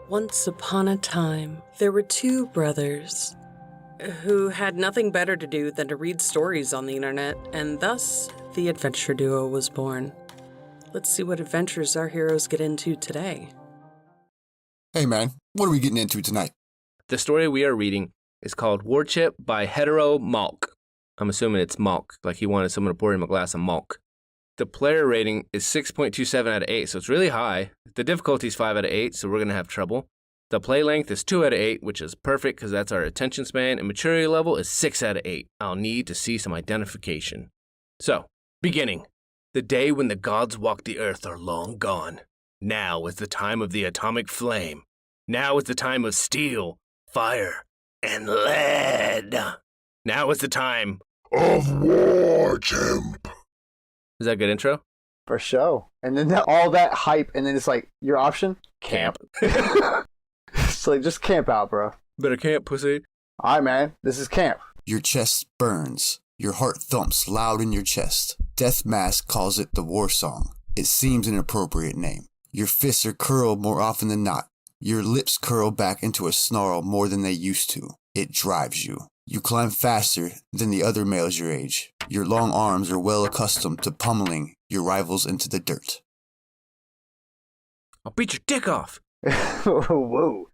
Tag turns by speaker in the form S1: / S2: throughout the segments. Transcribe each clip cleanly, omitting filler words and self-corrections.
S1: Once upon a time, there were two brothers who had nothing better to do than to read stories on the internet, and thus the adventure duo was born. Let's see what adventures our heroes get into today.
S2: Hey man, what are we getting into tonight?
S3: The story we are reading is called Warchimp by Hetero Malk. I'm assuming it's Malk, like he wanted someone to pour him a glass of Malk. The player rating is 6.27 out of 8, so it's really high. The difficulty is 5 out of 8, so we're going to have trouble. The play length is 2 out of 8, which is perfect because that's our attention span, and maturity level is 6 out of 8. I'll need to see some identification. So, beginning. The day when the gods walked the earth are long gone. Now is the time of the atomic flame. Now is the time of steel, fire, and lead. Now is the time
S4: of Warchimp.
S3: Is that a good intro?
S5: For sure. And then all that hype, and then it's like, your option? Camp. It's like, just camp out, bro.
S3: Better camp, pussy.
S5: All right, man. This is camp.
S2: Your chest burns. Your heart thumps loud in your chest. Death Mask calls it the war song. It seems an appropriate name. Your fists are curled more often than not. Your lips curl back into a snarl more than they used to. It drives you. You climb faster than the other males your age. Your long arms are well accustomed to pummeling your rivals into the dirt.
S3: I'll beat your dick off.
S5: Whoa.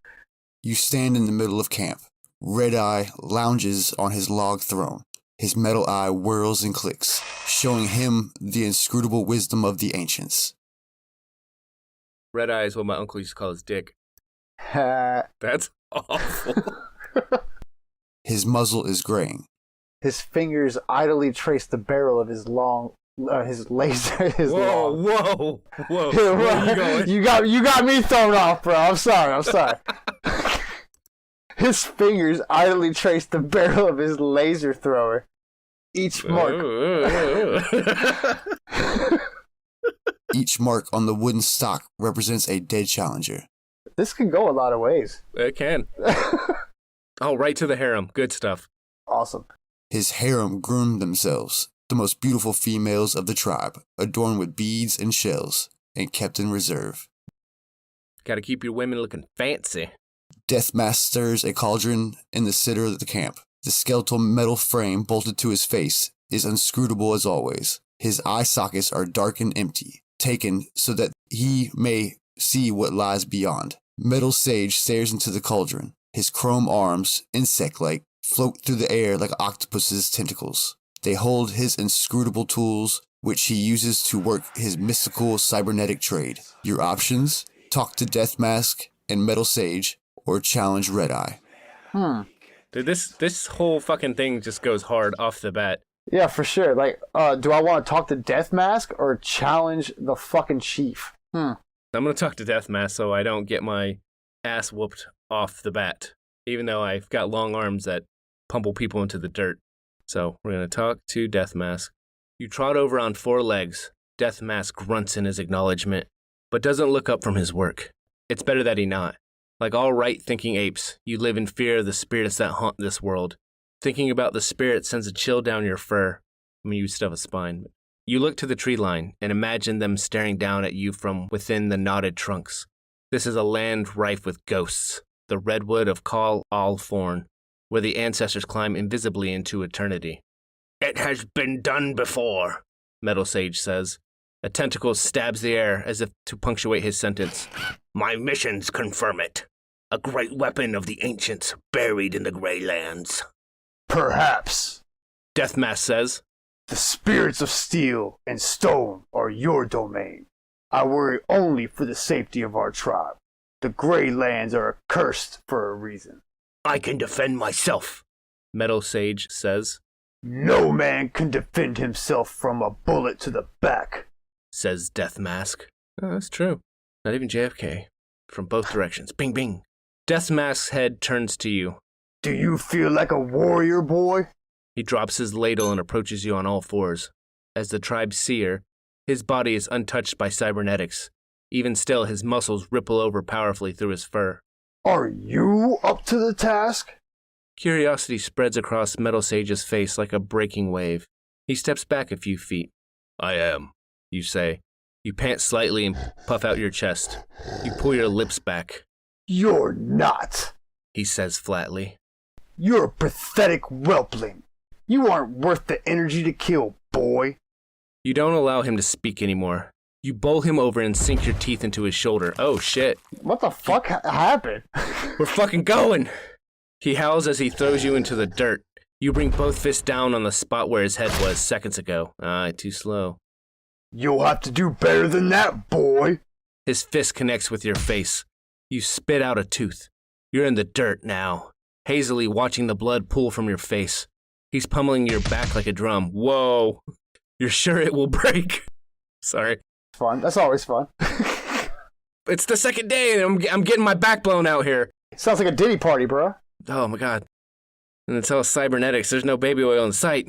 S2: You stand in the middle of camp. Red Eye lounges on his log throne. His metal eye whirls and clicks, showing him the inscrutable wisdom of the ancients.
S3: Red Eye is what my uncle used to call his dick.
S5: His
S3: That's awful.
S2: Muzzle is graying.
S5: His fingers idly trace the barrel of his laser.
S3: Whoa. Where are you going?
S5: You got me thrown off, bro. I'm sorry. His fingers idly trace the barrel of his laser thrower. Each mark
S2: on the wooden stock represents a dead challenger.
S5: This could go a lot of ways.
S3: It can. Oh, right to the harem. Good stuff.
S5: Awesome.
S2: His harem groomed themselves, the most beautiful females of the tribe, adorned with beads and shells, and kept in reserve.
S3: Gotta keep your women looking fancy.
S2: Death Mask stirs a cauldron in the center of the camp. The skeletal metal frame bolted to his face is inscrutable as always. His eye sockets are dark and empty, taken so that he may see what lies beyond. Metal Sage stares into the cauldron. His chrome arms, insect-like, float through the air like octopus's tentacles. They hold his inscrutable tools, which he uses to work his mystical cybernetic trade. Your options? Talk to Death Mask and Metal Sage, or challenge Red Eye.
S3: Dude, this whole fucking thing just goes hard off the bat.
S5: Yeah, for sure. Like, do I want to talk to Death Mask or challenge the fucking chief?
S3: I'm gonna talk to Death Mask so I don't get my ass whooped off the bat, even though I've got long arms that pummel people into the dirt. So we're gonna talk to Death Mask. You trot over on 4 legs. Death Mask grunts in his acknowledgement, but doesn't look up from his work. It's better that he not. Like all right-thinking apes, you live in fear of the spirits that haunt this world. Thinking about the spirit sends a chill down your fur. I mean, you still have a spine. You look to the tree line and imagine them staring down at you from within the knotted trunks. This is a land rife with ghosts, the redwood of Call All Thorn, where the ancestors climb invisibly into eternity. It has been done before, Metal Sage says. A tentacle stabs the air as if to punctuate his sentence. My missions confirm it. A great weapon of the ancients buried in the Grey Lands.
S5: Perhaps.
S3: Death Mask says.
S5: The spirits of steel and stone are your domain. I worry only for the safety of our tribe. The Grey Lands are accursed for a reason.
S3: I can defend myself, Metal Sage says.
S5: No man can defend himself from a bullet to the back,
S3: says Death Mask. Oh, that's true. Not even JFK. From both directions. Bing, bing. Death Mask's head turns to you.
S5: Do you feel like a warrior, boy?
S3: He drops his ladle and approaches you on all 4s. As the tribe's seer, his body is untouched by cybernetics. Even still, his muscles ripple over powerfully through his fur.
S5: Are you up to the task?
S3: Curiosity spreads across Metal Sage's face like a breaking wave. He steps back a few feet. I am, you say. You pant slightly and puff out your chest. You pull your lips back.
S5: You're not,
S3: he says flatly.
S5: You're a pathetic whelpling. You aren't worth the energy to kill, boy.
S3: You don't allow him to speak anymore. You bowl him over and sink your teeth into his shoulder. Oh, shit.
S5: What the fuck happened?
S3: We're fucking going! He howls as he throws you into the dirt. You bring both fists down on the spot where his head was seconds ago. Too slow.
S5: You'll have to do better than that, boy.
S3: His fist connects with your face. You spit out a tooth. You're in the dirt now, hazily watching the blood pool from your face. He's pummeling your back like a drum. Whoa. You're sure it will break? Sorry.
S5: Fun. That's always fun.
S3: It's the second day and I'm getting my back blown out here.
S5: Sounds like a Diddy party, bro.
S3: Oh my god. And it's all cybernetics. There's no baby oil in sight.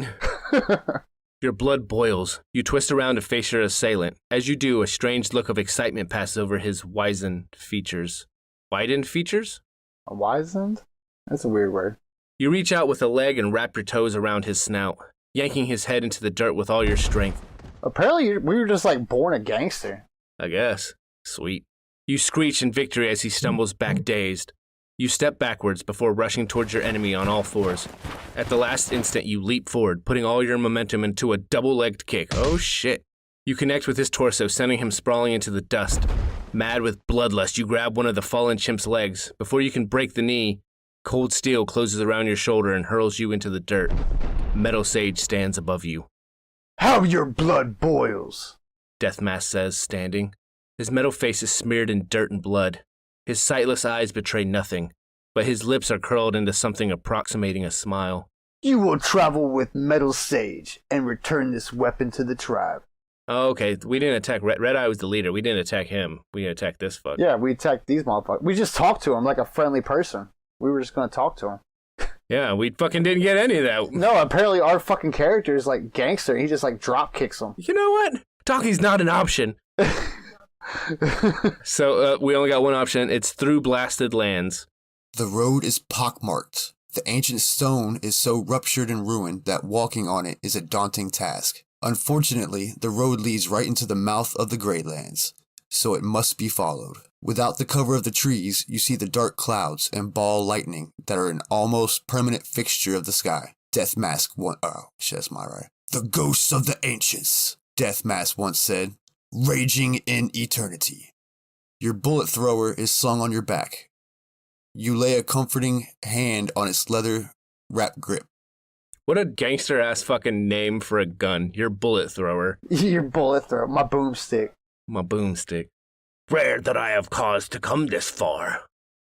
S3: Your blood boils. You twist around to face your assailant. As you do, a strange look of excitement passes over his wizened features. Widened features?
S5: A wizened? That's a weird word.
S3: You reach out with a leg and wrap your toes around his snout, yanking his head into the dirt with all your strength.
S5: Apparently, we were just like born a gangster.
S3: I guess. Sweet. You screech in victory as he stumbles back dazed. You step backwards before rushing towards your enemy on all fours. At the last instant, you leap forward, putting all your momentum into a double-legged kick. Oh shit. You connect with his torso, sending him sprawling into the dust. Mad with bloodlust, you grab one of the fallen chimp's legs. Before you can break the knee, cold steel closes around your shoulder and hurls you into the dirt. Metal Sage stands above you.
S5: How your blood boils,
S3: Deathmask says, standing. His metal face is smeared in dirt and blood. His sightless eyes betray nothing, but his lips are curled into something approximating a smile.
S5: You will travel with Metal Sage and return this weapon to the tribe.
S3: Oh, okay, we didn't attack Red Eye was the leader. We didn't attack him. We attacked this fuck.
S5: Yeah, we attacked these motherfuckers. We just talked to him like a friendly person. We were just gonna talk to him.
S3: Yeah, we fucking didn't get any of that.
S5: No, apparently our fucking character is like gangster. He just like drop kicks him.
S3: You know what? Talking's not an option. So we only got one option. It's through blasted lands.
S2: The road is pockmarked. The ancient stone is so ruptured and ruined that walking on it is a daunting task. Unfortunately, the road leads right into the mouth of the Greylands, so it must be followed. Without the cover of the trees, you see the dark clouds and ball lightning that are an almost permanent fixture of the sky. Deathmask that's my right. The ghosts of the ancients, Deathmask once said, raging in eternity. Your bullet thrower is slung on your back. You lay a comforting hand on its leather-wrapped grip.
S3: What a gangster-ass fucking name for a gun. Your bullet thrower.
S5: Your bullet thrower. My boomstick.
S3: My boomstick. Rare that I have cause to come this far,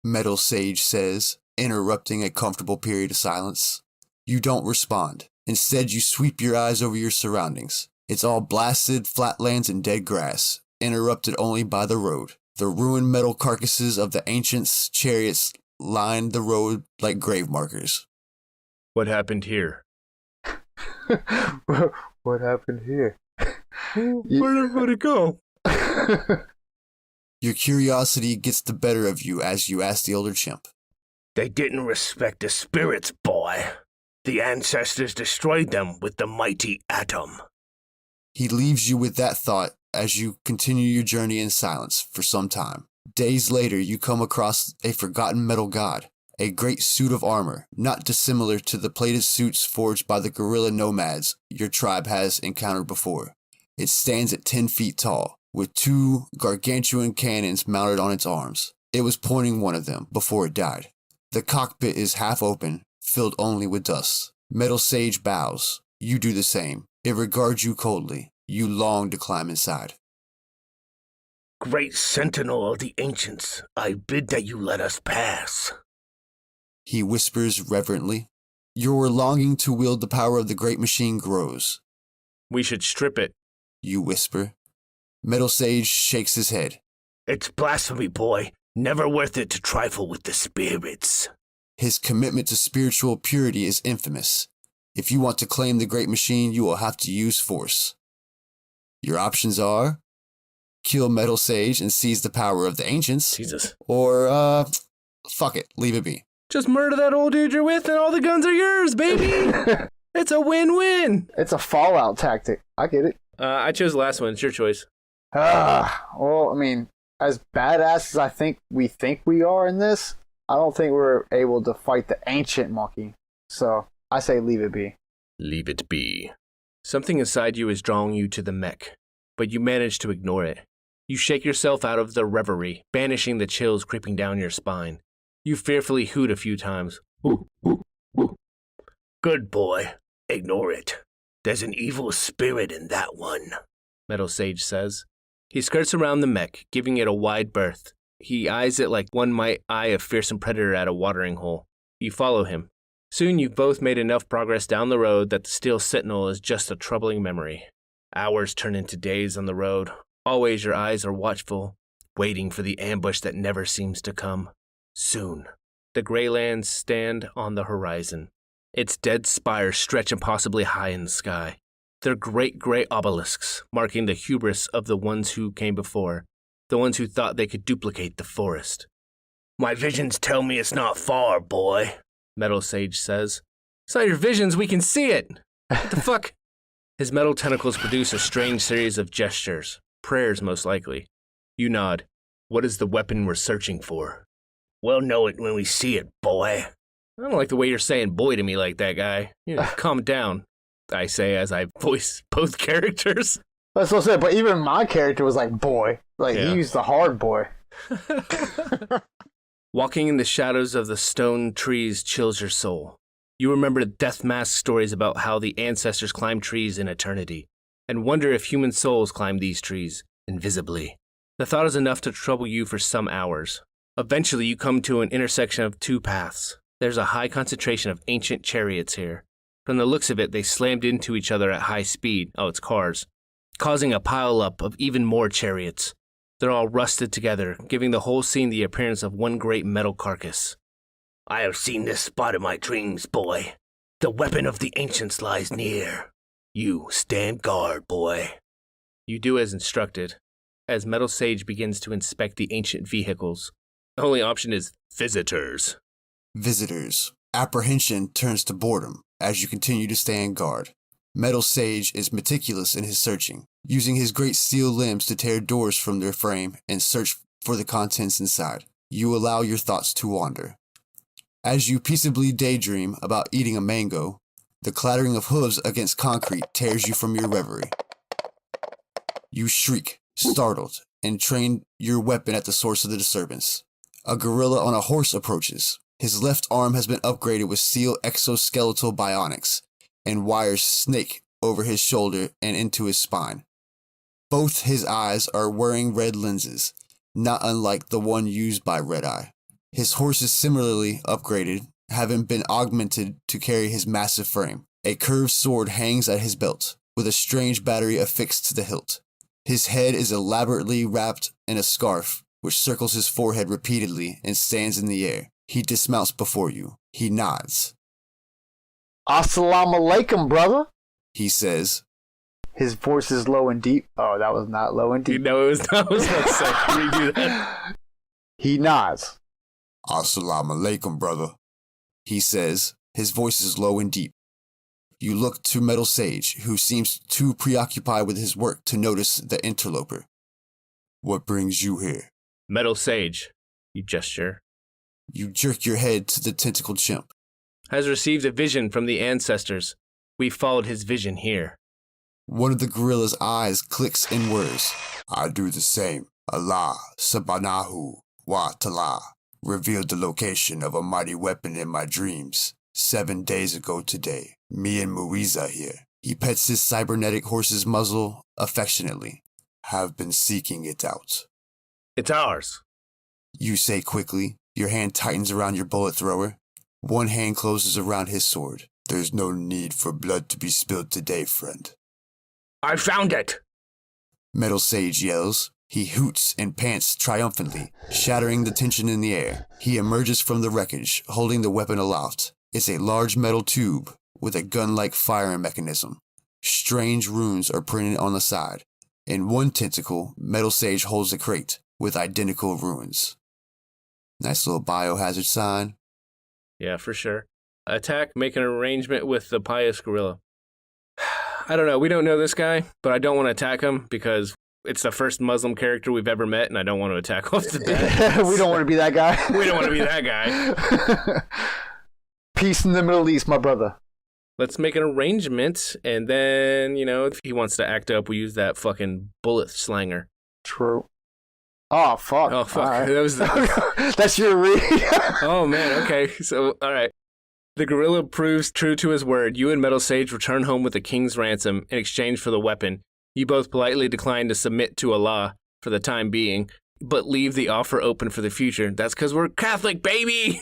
S2: Metal Sage says, interrupting a comfortable period of silence. You don't respond. Instead, you sweep your eyes over your surroundings. It's all blasted flatlands and dead grass, interrupted only by the road. The ruined metal carcasses of the ancients' chariots lined the road like grave markers.
S3: What happened here?
S5: What happened here?
S3: Where did everybody go?
S2: Your curiosity gets the better of you as you ask the older chimp.
S6: They didn't respect the spirits, boy. The ancestors destroyed them with the mighty atom.
S2: He leaves you with that thought as you continue your journey in silence for some time. Days later, you come across a forgotten metal god, a great suit of armor, not dissimilar to the plated suits forged by the guerrilla nomads your tribe has encountered before. It stands at 10 feet tall, with 2 gargantuan cannons mounted on its arms. It was pointing one of them before it died. The cockpit is half open, filled only with dust. Metal Sage bows. You do the same. It regards you coldly. You long to climb inside.
S6: Great sentinel of the ancients, I bid that you let us pass.
S2: He whispers reverently. Your longing to wield the power of the great machine grows.
S3: We should strip it.
S2: You whisper. Metal Sage shakes his head.
S6: It's blasphemy, boy. Never worth it to trifle with the spirits.
S2: His commitment to spiritual purity is infamous. If you want to claim the great machine, you will have to use force. Your options are kill Metal Sage and seize the power of the ancients.
S3: Jesus.
S2: Or, fuck it, leave it be.
S3: Just murder that old dude you're with and all the guns are yours, baby! It's a win-win!
S5: It's a Fallout tactic. I get it.
S3: I chose the last one. It's your choice.
S5: Well, I mean, as badass as I think we are in this, I don't think we're able to fight the ancient monkey. So I say leave it be.
S3: Leave it be. Something inside you is drawing you to the mech, but you manage to ignore it. You shake yourself out of the reverie, banishing the chills creeping down your spine. You fearfully hoot a few times.
S6: Good boy. Ignore it. There's an evil spirit in that one,
S3: Metal Sage says. He skirts around the mech, giving it a wide berth. He eyes it like one might eye a fearsome predator at a watering hole. You follow him. Soon you've both made enough progress down the road that the Steel Sentinel is just a troubling memory. Hours turn into days on the road. Always your eyes are watchful, waiting for the ambush that never seems to come. Soon, the Greylands stand on the horizon. Its dead spires stretch impossibly high in the sky. They're great gray obelisks, marking the hubris of the ones who came before, the ones who thought they could duplicate the forest.
S6: My visions tell me it's not far, boy,
S3: Metal Sage says. It's not your visions, we can see it! What the fuck? His metal tentacles produce a strange series of gestures, prayers most likely. You nod. What is the weapon we're searching for?
S6: We'll know it when we see it, boy.
S3: I don't like the way you're saying boy to me like that, guy. Calm down, I say as I voice both characters.
S5: That's what I said, but even my character was like, boy. Like,
S3: Yeah.
S5: he used the hard boy.
S3: Walking in the shadows of the stone trees chills your soul. You remember Death Mask stories about how the ancestors climbed trees in eternity, and wonder if human souls climb these trees, invisibly. The thought is enough to trouble you for some hours. Eventually you come to an intersection of two paths. There's a high concentration of ancient chariots here. From the looks of it, they slammed into each other at high speed, it's cars, causing a pile-up of even more chariots. They're all rusted together, giving the whole scene the appearance of one great metal carcass.
S6: I have seen this spot in my dreams, boy. The weapon of the ancients lies near. You stand guard, boy.
S3: You do as instructed, as Metal Sage begins to inspect the ancient vehicles. The only option is visitors.
S2: Visitors. Apprehension turns to boredom as you continue to stand guard. Metal Sage is meticulous in his searching, using his great steel limbs to tear doors from their frame and search for the contents inside. You allow your thoughts to wander. As you peaceably daydream about eating a mango, the clattering of hooves against concrete tears you from your reverie. You shriek, startled, and train your weapon at the source of the disturbance. A gorilla on a horse approaches. His left arm has been upgraded with steel exoskeletal bionics, and wires snake over his shoulder and into his spine. Both his eyes are wearing red lenses, not unlike the one used by Red Eye. His horse is similarly upgraded, having been augmented to carry his massive frame. A curved sword hangs at his belt, with a strange battery affixed to the hilt. His head is elaborately wrapped in a scarf, which circles his forehead repeatedly and stands in the air. He dismounts before you. He nods.
S5: Assalamu alaikum, brother.
S2: He says.
S5: His voice is low and deep. Oh, that was not low and deep.
S3: No, it was not. I was about to say, redo that.
S5: He nods.
S2: Assalamu alaikum, brother. He says. His voice is low and deep. You look to Metal Sage, who seems too preoccupied with his work to notice the interloper. What brings you here?
S3: Metal Sage, you gesture,
S2: You jerk your head to the tentacled chimp.
S3: has received a vision from the ancestors. We followed his vision here.
S2: One of the gorilla's eyes clicks and whirs. I do the same. Allah subhanahu wa ta'ala revealed the location of a mighty weapon in my dreams 7 days ago today. Me and Muiza here. He pets his cybernetic horse's muzzle affectionately. Have been seeking it out.
S3: It's ours.
S2: You say quickly. Your hand tightens around your bullet thrower. One hand closes around his sword. There's no need for blood to be spilled today, friend.
S6: I found it!
S2: Metal Sage yells. He hoots and pants triumphantly, shattering the tension in the air. He emerges from the wreckage, holding the weapon aloft. It's a large metal tube with a gun-like firing mechanism. Strange runes are printed on the side. In one tentacle, Metal Sage holds a crate with identical runes. Nice little biohazard sign.
S3: Yeah, for sure. Attack, make an arrangement with the pious gorilla. I don't know. We don't know this guy, but I don't want to attack him because It's the first Muslim character we've ever met, and I don't want to attack off the bat.
S5: We don't want to be that guy.
S3: We don't want to be that guy.
S5: Peace in the Middle East, my brother.
S3: Let's make an arrangement, and then, if he wants to act up, we use that fucking bullet slanger.
S5: True. Oh, fuck.
S3: Oh, fuck.
S5: Right.
S3: That was
S5: That's your read.
S3: Oh, man. Okay. So, all right. The gorilla proves true to his word. You and Metal Sage return home with the king's ransom in exchange for the weapon. You both politely decline to submit to Allah for the time being, but leave the offer open for the future. That's because we're Catholic, baby!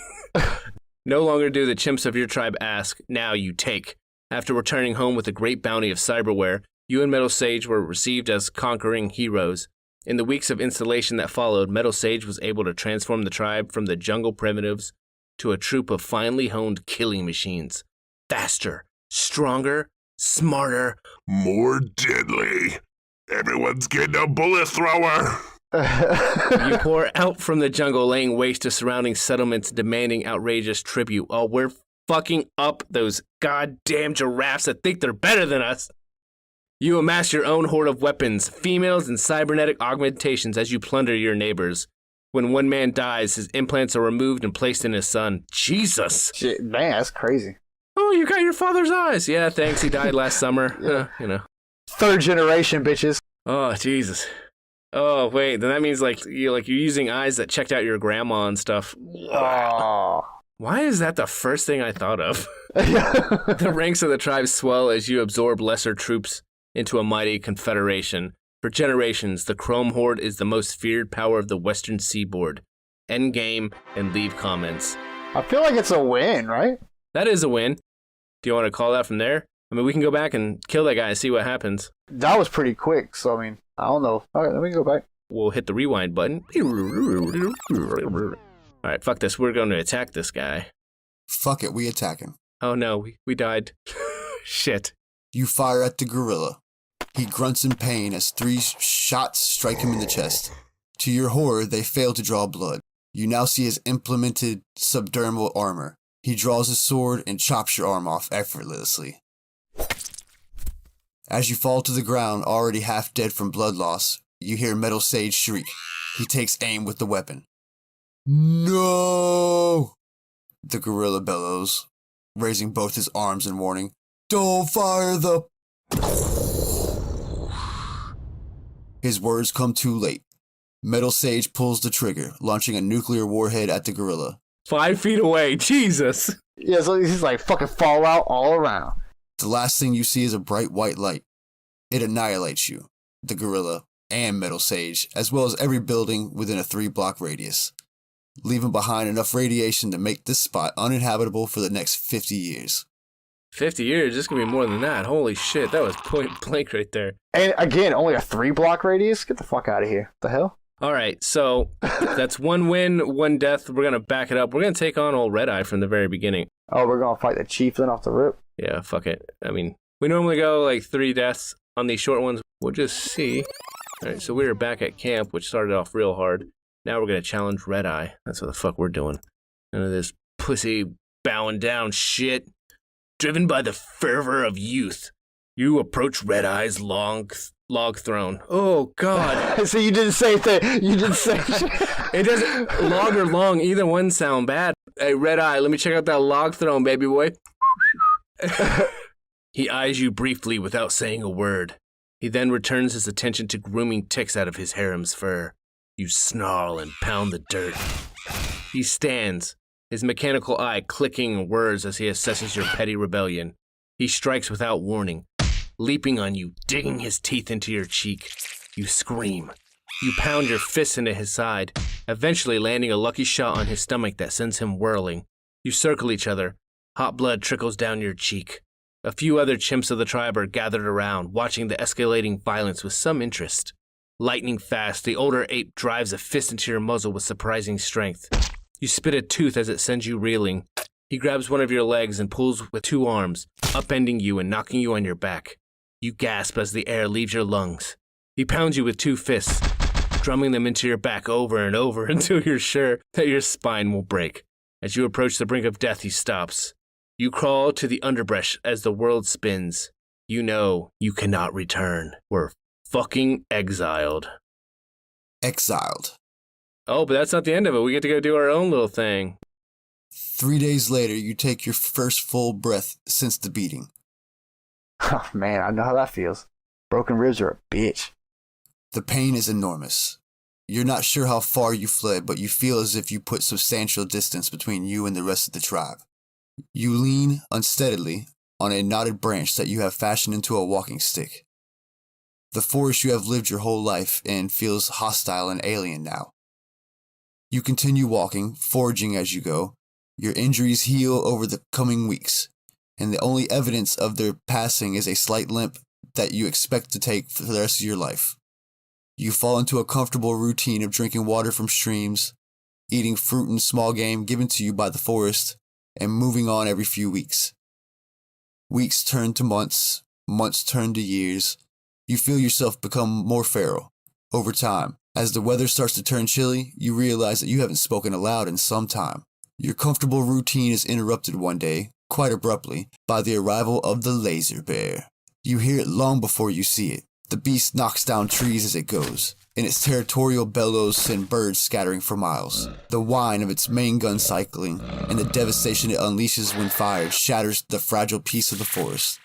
S3: No longer do the chimps of your tribe ask, now you take. After returning home with a great bounty of cyberware, you and Metal Sage were received as conquering heroes. In the weeks of installation that followed, Metal Sage was able to transform the tribe from the jungle primitives to a troop of finely honed killing machines. Faster, stronger, smarter,
S4: More deadly. Everyone's getting a bullet thrower.
S3: You pour out from the jungle, laying waste to surrounding settlements, demanding outrageous tribute. Oh, we're fucking up those goddamn giraffes that think they're better than us. You amass your own horde of weapons, females, and cybernetic augmentations as you plunder your neighbors. When one man dies, his implants are removed and placed in his son. Jesus!
S5: Shit, man, that's crazy.
S3: Oh, you got your father's eyes. Yeah, thanks. He died last summer.
S5: Third generation, bitches.
S3: Oh, Jesus. Oh, wait. Then that means you're using eyes that checked out your grandma and stuff.
S5: Oh.
S3: Why is that the first thing I thought of? The ranks of the tribe swell as you absorb lesser troops into a mighty confederation. For generations, the Chrome Horde is the most feared power of the western seaboard. End game and leave comments.
S5: I feel like it's a win, right?
S3: That is a win. Do you want to call that from there? I mean, we can go back and kill that guy and see what happens.
S5: That was pretty quick, so I mean, I don't know. All right, let me go back.
S3: We'll hit the rewind button. All right, fuck this. We're going to attack this guy.
S2: Fuck it, we attack him.
S3: Oh no, we died. Shit.
S2: You fire at the gorilla. He grunts in pain as 3 shots strike him in the chest. To your horror, they fail to draw blood. You now see his implemented subdermal armor. He draws his sword and chops your arm off effortlessly. As you fall to the ground, already half dead from blood loss, you hear Metal Sage shriek. He takes aim with the weapon. No! The gorilla bellows, raising both his arms in warning. Don't fire the... His words come too late. Metal Sage pulls the trigger, launching a nuclear warhead at the gorilla.
S3: 5 feet away, Jesus!
S5: Yeah, so he's like fucking Fallout all around.
S2: The last thing you see is a bright white light. It annihilates you, the gorilla, and Metal Sage, as well as every building within a 3-block radius, leaving behind enough radiation to make this spot uninhabitable for the next 50 years.
S3: 50 years? This could be more than that. Holy shit, that was point blank right there.
S5: And again, only a 3-block radius? Get the fuck out of here. The hell?
S3: All right, so that's 1 win, 1 death. We're going to back it up. We're going to take on old Red Eye from the very beginning.
S5: Oh, we're going to fight the chieftain off the rip?
S3: Yeah, fuck it. I mean, we normally go 3 deaths on these short ones. We'll just see. All right, so we were back at camp, which started off real hard. Now we're going to challenge Red Eye. That's what the fuck we're doing. None of this pussy bowing down shit. Driven by the fervor of youth, you approach Red Eye's log throne. Oh, God.
S5: So you didn't say that. You didn't say
S3: It doesn't, log or long, either one sound bad. Hey, Red Eye, let me check out that log throne, baby boy. He eyes you briefly without saying a word. He then returns his attention to grooming ticks out of his harem's fur. You snarl and pound the dirt. He stands, his mechanical eye clicking words as he assesses your petty rebellion. He strikes without warning, leaping on you, digging his teeth into your cheek. You scream. You pound your fist into his side, eventually landing a lucky shot on his stomach that sends him whirling. You circle each other. Hot blood trickles down your cheek. A few other chimps of the tribe are gathered around, watching the escalating violence with some interest. Lightning fast, the older ape drives a fist into your muzzle with surprising strength. You spit a tooth as it sends you reeling. He grabs one of your legs and pulls with 2 arms, upending you and knocking you on your back. You gasp as the air leaves your lungs. He pounds you with 2 fists, drumming them into your back over and over until you're sure that your spine will break. As you approach the brink of death, he stops. You crawl to the underbrush as the world spins. You know you cannot return. We're fucking exiled.
S2: Exiled.
S3: Oh, but that's not the end of it. We get to go do our own little thing.
S2: 3 days later, you take your first full breath since the beating.
S5: Oh, man, I know how that feels. Broken ribs are a bitch.
S2: The pain is enormous. You're not sure how far you fled, but you feel as if you put substantial distance between you and the rest of the tribe. You lean unsteadily on a knotted branch that you have fashioned into a walking stick. The forest you have lived your whole life in feels hostile and alien now. You continue walking, foraging as you go. Your injuries heal over the coming weeks, and the only evidence of their passing is a slight limp that you expect to take for the rest of your life. You fall into a comfortable routine of drinking water from streams, eating fruit and small game given to you by the forest, and moving on every few weeks. Weeks turn to months, months turn to years. You feel yourself become more feral. Over time, as the weather starts to turn chilly, you realize that you haven't spoken aloud in some time. Your comfortable routine is interrupted one day, quite abruptly, by the arrival of the laser bear. You hear it long before you see it. The beast knocks down trees as it goes. In its territorial bellows send birds scattering for miles. The whine of its main gun cycling and the devastation it unleashes when fired shatters the fragile peace of the forest.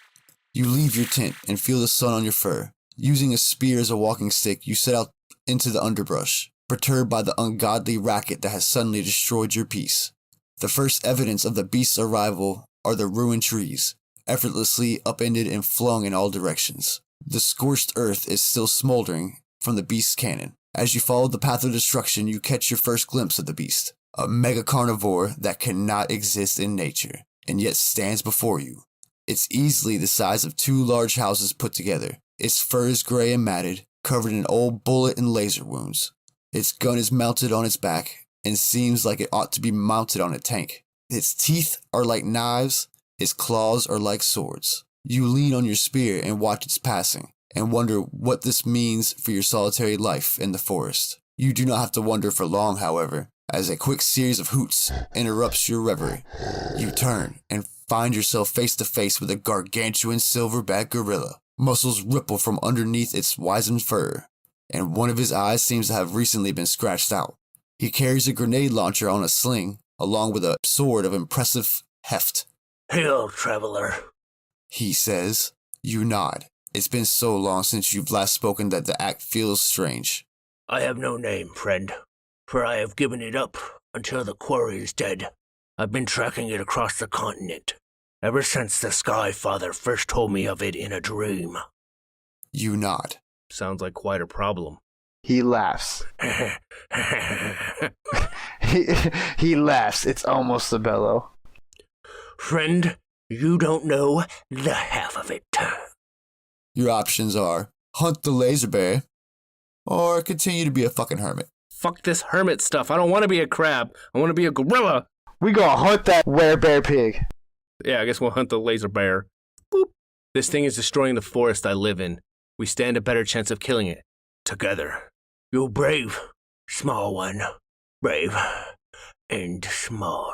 S2: You leave your tent and feel the sun on your fur. Using a spear as a walking stick, you set out into the underbrush, perturbed by the ungodly racket that has suddenly destroyed your peace. The first evidence of the beast's arrival are the ruined trees, effortlessly upended and flung in all directions. The scorched earth is still smoldering from the beast's cannon. As you follow the path of destruction, you catch your first glimpse of the beast, a mega carnivore that cannot exist in nature, and yet stands before you. It's easily the size of 2 large houses put together. Its fur is gray and matted, covered in old bullet and laser wounds. Its gun is mounted on its back, and seems like it ought to be mounted on a tank. Its teeth are like knives, its claws are like swords. You lean on your spear and watch its passing, and wonder what this means for your solitary life in the forest. You do not have to wonder for long, however, as a quick series of hoots interrupts your reverie. You turn and find yourself face to face with a gargantuan silverback gorilla. Muscles ripple from underneath its wizened fur, and one of his eyes seems to have recently been scratched out. He carries a grenade launcher on a sling, along with a sword of impressive heft.
S6: Hail, traveler.
S2: He says. You nod. It's been so long since you've last spoken that the act feels strange.
S6: I have no name, friend, for I have given it up until the quarry is dead. I've been tracking it across the continent, ever since the Sky Father first told me of it in a dream.
S2: You nod.
S3: Sounds like quite a problem.
S5: He laughs. he laughs. It's almost a bellow.
S6: Friend, you don't know the half of it.
S2: Your options are hunt the laser bear, or continue to be a fucking hermit.
S3: Fuck this hermit stuff. I don't want to be a crab. I want to be a gorilla.
S5: We gonna hunt that werebear pig.
S3: Yeah, I guess we'll hunt the laser bear. Boop. This thing is destroying the forest I live in. We stand a better chance of killing it.
S6: Together. You're brave, small one. Brave and small.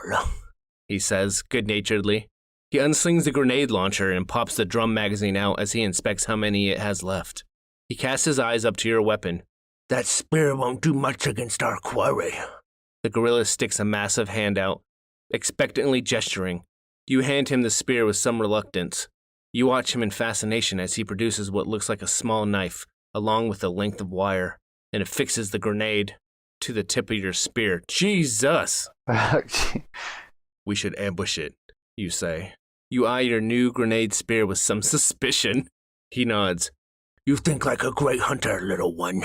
S3: He says, good-naturedly. He unslings the grenade launcher and pops the drum magazine out as he inspects how many it has left. He casts his eyes up to your weapon.
S6: That spear won't do much against our quarry.
S3: The gorilla sticks a massive hand out, expectantly gesturing. You hand him the spear with some reluctance. You watch him in fascination as he produces what looks like a small knife, along with a length of wire, and affixes the grenade to the tip of your spear. Jesus! We should ambush it, you say. You eye your new grenade spear with some suspicion. He nods.
S6: You think like a great hunter, little one.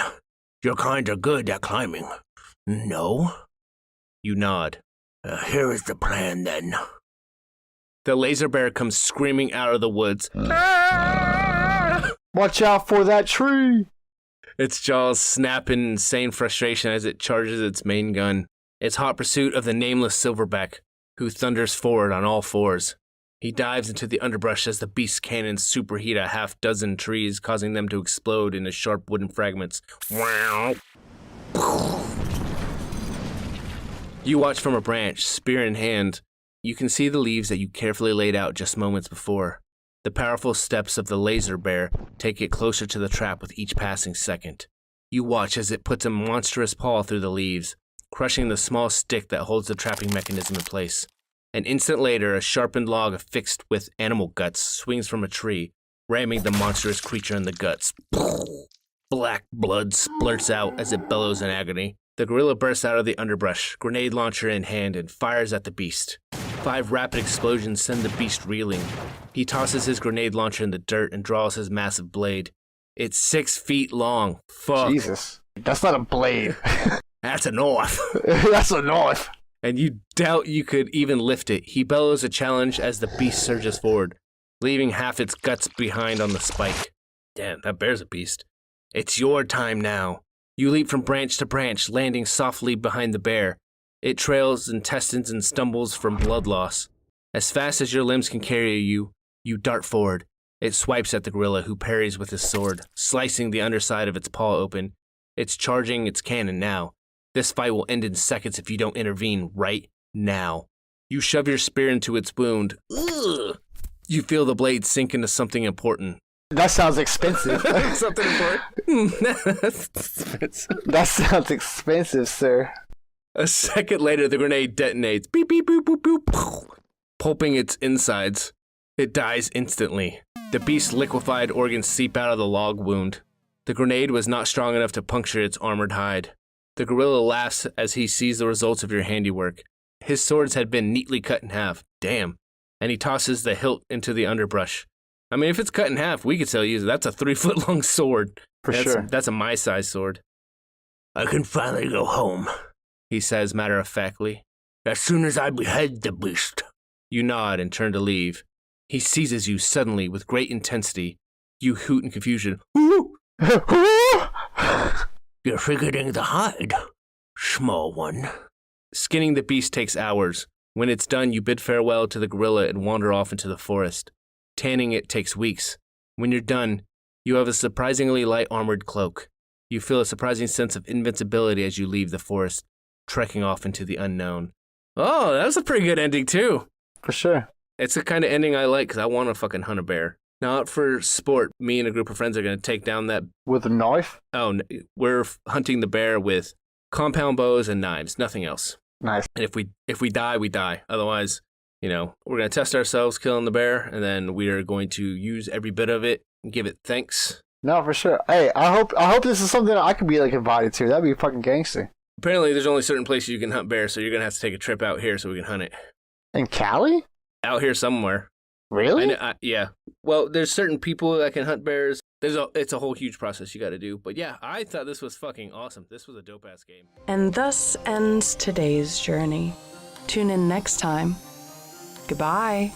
S6: You're kinda good at climbing. No?
S3: You nod.
S6: Here is the plan, then.
S3: The laser bear comes screaming out of the woods.
S5: Watch out for that tree!
S3: Its jaws snap in insane frustration as it charges its main gun. Its hot pursuit of the nameless silverback, who thunders forward on all fours. He dives into the underbrush as the beast's cannons superheat a half-dozen trees, causing them to explode into sharp wooden fragments. You watch from a branch, spear in hand. You can see the leaves that you carefully laid out just moments before. The powerful steps of the laser bear take it closer to the trap with each passing second. You watch as it puts a monstrous paw through the leaves, crushing the small stick that holds the trapping mechanism in place. An instant later, a sharpened log affixed with animal guts swings from a tree, ramming the monstrous creature in the guts. Black blood splurts out as it bellows in agony. The gorilla bursts out of the underbrush, grenade launcher in hand, and fires at the beast. 5 rapid explosions send the beast reeling. He tosses his grenade launcher in the dirt and draws his massive blade. It's 6 feet long. Fuck.
S5: Jesus. That's not a blade.
S3: That's a knife.
S5: That's a knife.
S3: And you doubt you could even lift it. He bellows a challenge as the beast surges forward, leaving half its guts behind on the spike. Damn, that bear's a beast. It's your time now. You leap from branch to branch, landing softly behind the bear. It trails intestines and stumbles from blood loss. As fast as your limbs can carry you, you dart forward. It swipes at the gorilla, who parries with his sword, slicing the underside of its paw open. It's charging its cannon now. This fight will end in seconds if you don't intervene right now. You shove your spear into its wound. Ugh. You feel the blade sink into something important.
S5: That sounds expensive.
S3: Something important? That's expensive.
S5: That sounds expensive, sir.
S3: A second later, the grenade detonates. Beep, beep, boop, boop, boop. Pulping its insides. It dies instantly. The beast's liquefied organs seep out of the log wound. The grenade was not strong enough to puncture its armored hide. The gorilla laughs as he sees the results of your handiwork. His swords had been neatly cut in half. Damn. And he tosses the hilt into the underbrush. I mean, if it's cut in half, we could tell you that's a 3-foot-long sword.
S5: Sure.
S3: That's a my-size sword.
S6: I can finally go home,
S3: He says matter-of-factly.
S6: as soon as I behead the beast.
S3: You nod and turn to leave. He seizes you suddenly with great intensity. You hoot in confusion. Woo!
S6: You're forgetting the hide, small one.
S3: Skinning the beast takes hours. When it's done, you bid farewell to the gorilla and wander off into the forest. Tanning it takes weeks. When you're done, you have a surprisingly light armored cloak. You feel a surprising sense of invincibility as you leave the forest, trekking off into the unknown. Oh, that was a pretty good ending, too.
S5: For sure.
S3: It's the kind of ending I like because I want to fucking hunt a bear. Not for sport. Me and a group of friends are going to take down that.
S5: With a knife?
S3: Oh, we're hunting the bear with compound bows and knives, nothing else.
S5: Nice.
S3: And if we die, we die. Otherwise, we're going to test ourselves killing the bear, and then we are going to use every bit of it and give it thanks.
S5: No, for sure. Hey, I hope this is something that I could be invited to. That'd be fucking gangster.
S3: Apparently, there's only certain places you can hunt bears, so you're going to have to take a trip out here so we can hunt it.
S5: In Cali?
S3: Out here somewhere.
S5: Really?
S3: Yeah. Well, there's certain people that can hunt bears. It's a whole huge process you got to do. But yeah, I thought this was fucking awesome. This was a dope-ass game.
S1: And thus ends today's journey. Tune in next time. Goodbye.